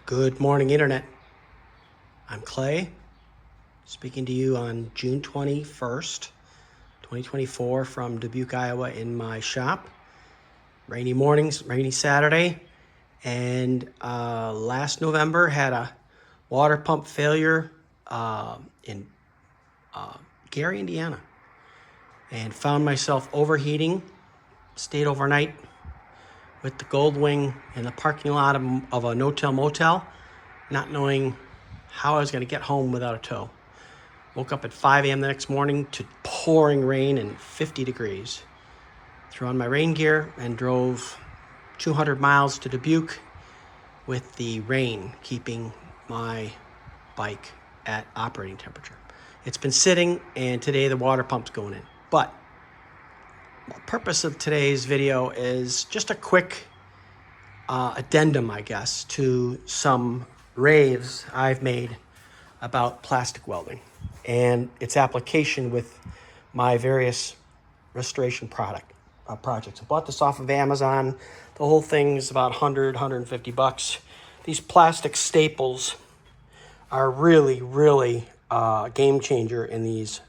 Good morning, Internet. I'm Clay, speaking to you on June 21st, 2024 from Dubuque, Iowa in my shop. Rainy mornings, rainy Saturday, and last November had a water pump failure in Gary, Indiana, and found myself overheating, stayed overnight with the Goldwing in the parking lot of a no-till motel, not knowing how I was going to get home without a tow. Woke up at 5 a.m. the next morning to pouring rain and 50 degrees. Threw on my rain gear and drove 200 miles to Dubuque with the rain keeping my bike at operating temperature. It's been sitting, and today the water pump's going in. But the purpose of today's video is just a quick addendum, I guess, to some raves I've made about plastic welding and its application with my various restoration projects. I bought this off of Amazon. The whole thing's about $150. These plastic staples are really, really a game changer in these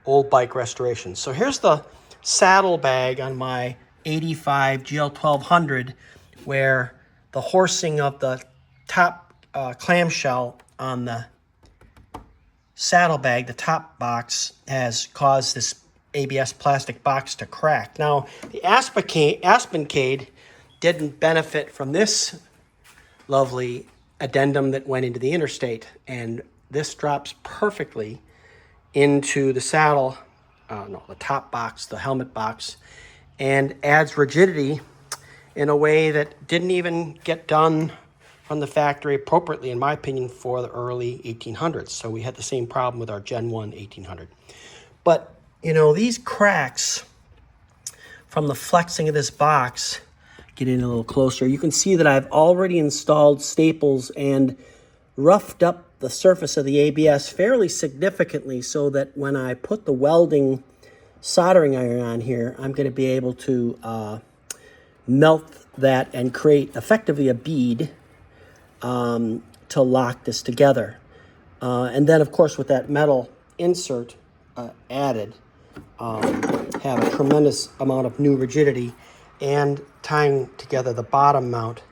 old bike restorations. So here's the saddle bag on my 85 GL 1200, where the horsing of the top clamshell on the saddlebag, the top box, has caused this ABS plastic box to crack. Now, the Aspencade didn't benefit from this lovely addendum that went into the interstate, and this drops perfectly into the saddle, the top box, the helmet box, and adds rigidity in a way that didn't even get done from the factory appropriately, in my opinion, for the early 1800s. So we had the same problem with our Gen 1 1800. But, you know, these cracks from the flexing of this box, get in a little closer, you can see that I've already installed staples and roughed up the surface of the ABS fairly significantly so that when I put the welding soldering iron on here, I'm going to be able to melt that and create effectively a bead to lock this together. And then, of course, with that metal insert added, have a tremendous amount of new rigidity and tying together the bottom mount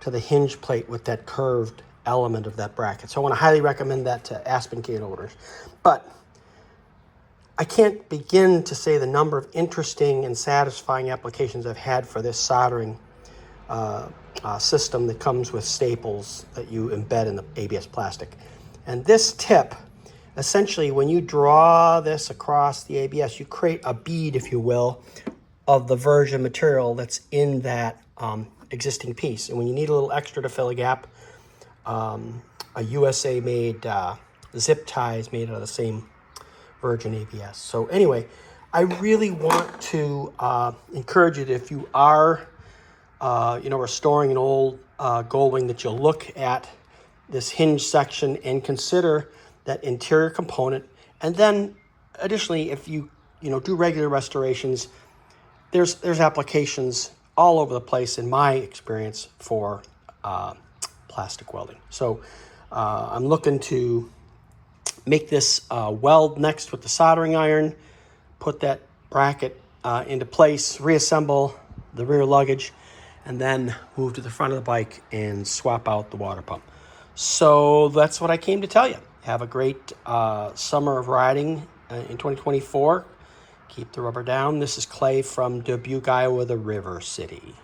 to the hinge plate with that curved element of that bracket. So I want to highly recommend that to Aspencade owners. But I can't begin to say the number of interesting and satisfying applications I've had for this soldering system that comes with staples that you embed in the ABS plastic. And this tip, essentially, when you draw this across the ABS, you create a bead, if you will, of the virgin material that's in that existing piece. And when you need a little extra to fill a gap, a USA-made zip tie is made out of the same virgin ABS. So anyway, I really want to encourage you that if you are restoring an old Goldwing, that you'll look at this hinge section and consider that interior component. And then additionally, if you do regular restorations, there's applications all over the place in my experience for plastic welding. So I'm looking to make this weld next with the soldering iron, put that bracket into place, reassemble the rear luggage, and then move to the front of the bike and swap out the water pump. So that's what I came to tell you. Have a great summer of riding in 2024. Keep the rubber down. This is Clay from Dubuque, Iowa, the River City.